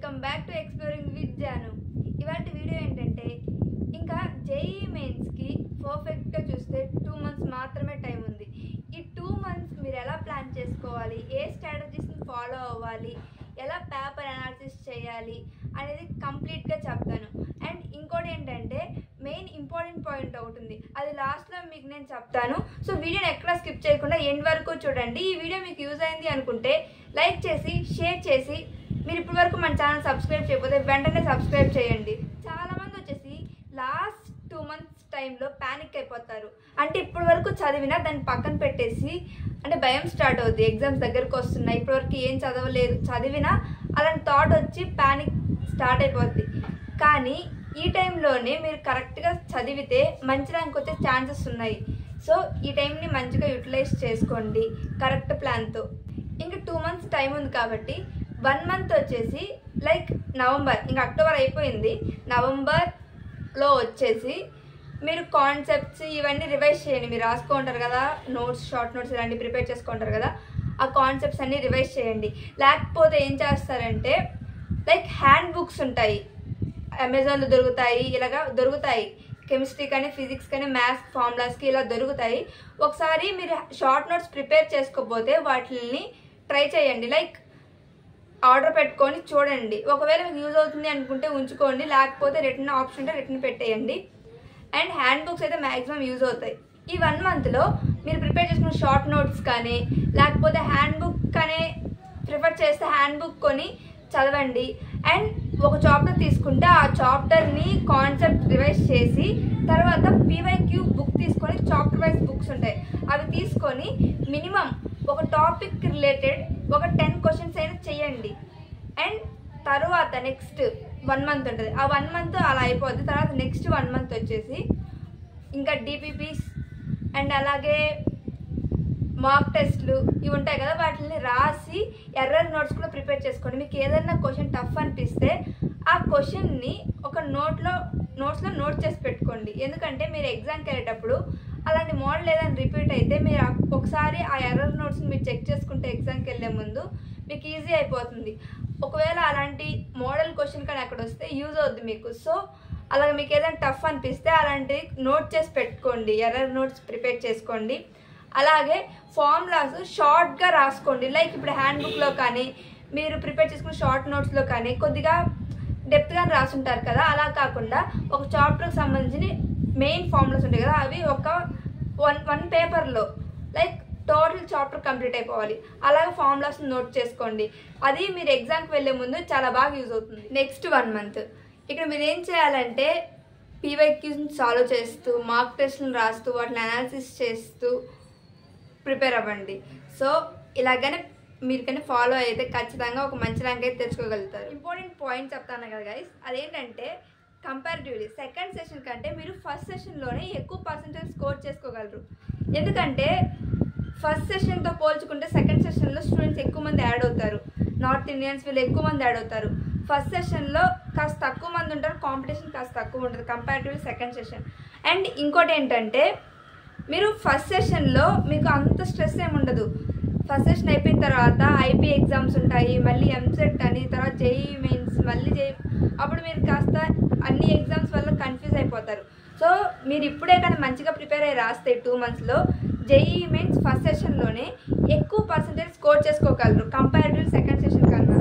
Welcome back to exploring with Janu. ఇవాటి video ఏంటంటే, ఇంకా జేఈఈ మెయిన్స్కి పర్ఫెక్ట్గా చూస్తే 2 months మాత్రమే టైం ఉంది. ఈ 2 months మీరు ఎలా ప్లాన్ చేసుకోవాలి, ఏ స్ట్రాటజీస్ని ఫాలో అవ్వాలి, ఎలా పేపర్ అనాలిసిస్ చేయాలి అనేది కంప్లీట్గా చెప్తాను. అండ్ ఇంకోటి ఏంటంటే, మెయిన్ ఇంపార్టెంట్ పాయింట్ ఒకటి ఉంది, అది లాస్ట్లో మీకు నేను చెప్తాను. సో వీడియోని ఎక్కడ స్కిప్ చేయకుండా ఎండ్ వరకు చూడండి. ఈ వీడియో మీకు యూజ్ అయింది అనుకుంటే లైక్ చేసి షేర్ చేసి, మీరు ఇప్పటి వరకు మన ఛానల్ సబ్స్క్రైబ్ చేయకపోతే వెంటనే సబ్స్క్రైబ్ చేయండి. చాలామంది వచ్చేసి లాస్ట్ 2 months టైంలో ప్యానిక్ అయిపోతారు. అంటే ఇప్పటి వరకు చదివినా దాన్ని పక్కన పెట్టేసి, అంటే భయం స్టార్ట్ అవుతుంది, ఎగ్జామ్స్ దగ్గరకు వస్తున్నాయి, ఇప్పటివరకు ఏం చదవలేదు, చదివినా అలాంటి థాట్ వచ్చి ప్యానిక్ స్టార్ట్ అయిపోద్ది. కానీ ఈ టైంలోనే మీరు కరెక్ట్గా చదివితే మంచి ర్యాంక్ వచ్చే ఛాన్సెస్ ఉన్నాయి. సో ఈ టైంని మంచిగా యూటిలైజ్ చేసుకోండి కరెక్ట్ ప్లాన్తో. ఇంకా 2 months టైం ఉంది కాబట్టి 1 month వచ్చేసి లైక్ నవంబర్, ఇంకా అక్టోబర్ అయిపోయింది, నవంబర్లో వచ్చేసి మీరు కాన్సెప్ట్స్ ఇవన్నీ రివైజ్ చేయండి. మీరు రాసుకుంటారు కదా నోట్స్, షార్ట్ నోట్స్ ఇలాంటివి ప్రిపేర్ చేసుకుంటారు కదా, ఆ కాన్సెప్ట్స్ అన్నీ రివైజ్ చేయండి. లేకపోతే ఏం చేస్తారంటే, లైక్ హ్యాండ్ బుక్స్ ఉంటాయి, అమెజాన్లో దొరుకుతాయి, ఇలాగా దొరుకుతాయి, కెమిస్ట్రీ కానీ ఫిజిక్స్ కానీ మ్యాథ్స్ ఫార్ములాస్కి ఇలా దొరుకుతాయి. ఒకసారి మీరు షార్ట్ నోట్స్ ప్రిపేర్ చేసుకోకపోతే వాటిని ట్రై చేయండి, లైక్ ఆర్డర్ పెట్టుకొని చూడండి. ఒకవేళ మీకు యూజ్ అవుతుంది అనుకుంటే ఉంచుకోండి, లేకపోతే రిటర్న్ ఆప్షన్ ఉంటే రిటర్న్ పెట్టేయండి. అండ్ హ్యాండ్ బుక్స్ అయితే మ్యాక్సిమం యూజ్ అవుతాయి. ఈ 1 monthలో మీరు ప్రిపేర్ చేసుకున్న షార్ట్ నోట్స్ కానీ లేకపోతే హ్యాండ్ బుక్ కానీ ప్రిఫర్ చేస్తే హ్యాండ్ బుక్ కొని చదవండి. అండ్ ఒక చాప్టర్ తీసుకుంటే ఆ చాప్టర్ని కాన్సెప్ట్ రివైజ్ చేసి తర్వాత పీవైక్యూ బుక్ తీసుకొని, చాప్టర్ వైజ్ బుక్స్ ఉంటాయి అవి తీసుకొని మినిమం ఒక టాపిక్ రిలేటెడ్ ఒక 10 questions అయినా చేయండి. అండ్ తర్వాత నెక్స్ట్ 1 month ఉంటుంది, ఆ 1 month అలా అయిపోద్ది. తర్వాత నెక్స్ట్ 1 month వచ్చేసి ఇంకా డిపిపిస్ అండ్ అలాగే మాక్ టెస్ట్లు ఇవి ఉంటాయి కదా, వాటిని రాసి ఎర్రర్ నోట్స్ కూడా ప్రిపేర్ చేసుకోండి. మీకు ఏదైనా క్వశ్చన్ టఫ్ అనిపిస్తే ఆ క్వశ్చన్ని ఒక నోట్స్లో నోట్ చేసి పెట్టుకోండి. ఎందుకంటే మీరు ఎగ్జామ్కి వెళ్ళేటప్పుడు అలాంటి మోడల్ ఏదైనా రిపీట్ అయితే మీరు ఒకసారి ఆ ఎర్రర్ నోట్స్ని మీరు చెక్ చేసుకుంటే ఎగ్జామ్కి వెళ్ళే ముందు మీకు ఈజీ అయిపోతుంది. ఒకవేళ అలాంటి మోడల్ క్వశ్చన్ కానీ అక్కడ వస్తే యూజ్ అవుద్ది మీకు. సో అలాగే మీకు ఏదైనా టఫ్ అనిపిస్తే అలాంటి నోట్ చేసి పెట్టుకోండి, ఎర్రర్ నోట్స్ ప్రిపేర్ చేసుకోండి. అలాగే ఫార్ములాస్ షార్ట్గా రాసుకోండి. లైక్ ఇప్పుడు హ్యాండ్ బుక్లో కానీ మీరు ప్రిపేర్ చేసుకున్న షార్ట్ నోట్స్లో కానీ కొద్దిగా డెప్త్గా రాసుంటారు కదా, అలా కాకుండా ఒక చాప్టర్కి సంబంధించిన మెయిన్ ఫార్ములాస్ ఉంటాయి కదా, అవి ఒక వన్ పేపర్లో లైక్ టోటల్ చాప్టర్ కంప్లీట్ అయిపోవాలి. అలాగే ఫార్ములాస్ నోట్ చేసుకోండి. అది మీరు ఎగ్జామ్కి వెళ్ళే ముందు చాలా బాగా యూజ్ అవుతుంది. నెక్స్ట్ 1 month ఇక్కడ మీరు ఏం చేయాలంటే, పీవైక్యూస్ని సాల్వ్ చేస్తూ, మార్క్ టెస్ట్లను రాస్తూ, వాటిని అనాలిసిస్ చేస్తూ ప్రిపేర్ అవ్వండి. సో ఇలాగనే మీరు కానీ ఫాలో అయితే ఖచ్చితంగా ఒక మంచి ర్యాంక్ అయితే తెచ్చుకోగలుగుతారు. ఇంపార్టెంట్ పాయింట్ చెప్తాను కదా గైస్, అదేంటంటే కంపారిటివ్లీ సెకండ్ సెషన్ కంటే మీరు ఫస్ట్ సెషన్లోనే ఎక్కువ పర్సెంటేజ్ స్కోర్ చేసుకోగలరు. ఎందుకంటే ఫస్ట్ సెషన్తో పోల్చుకుంటే సెకండ్ సెషన్లో స్టూడెంట్స్ ఎక్కువ మంది యాడ్ అవుతారు, నార్త్ ఇండియన్స్ వీళ్ళు ఎక్కువ మంది యాడ్ అవుతారు. ఫస్ట్ సెషన్లో కాస్త తక్కువ మంది ఉంటారు, కాంపిటీషన్ కాస్త తక్కువ ఉంటుంది కంపారిటివ్లీ సెకండ్ సెషన్. అండ్ ఇంకోటి ఏంటంటే, మీరు ఫస్ట్ సెషన్లో మీకు అంత స్ట్రెస్ ఏమి ఉండదు. ఫస్ట్ సెషన్ అయిపోయిన తర్వాత ఐపీ ఎగ్జామ్స్ ఉంటాయి, మళ్ళీ ఎంసెట్ అని, తర్వాత జేఈఈ మెయిన్స్, మళ్ళీ అప్పుడు మీరు కాస్త అన్ని ఎగ్జామ్స్ వల్ల కన్ఫ్యూజ్ అయిపోతారు. సో మీరు ఇప్పుడే కానీ మంచిగా ప్రిపేర్ అయ్యి రాస్తే 2 monthsలో జేఈఈ మెయిన్స్ ఫస్ట్ సెషన్లోనే ఎక్కువ పర్సెంటేజ్ స్కోర్ చేసుకోగలరు కంపారిటివ్ సెకండ్ సెషన్ కన్నా.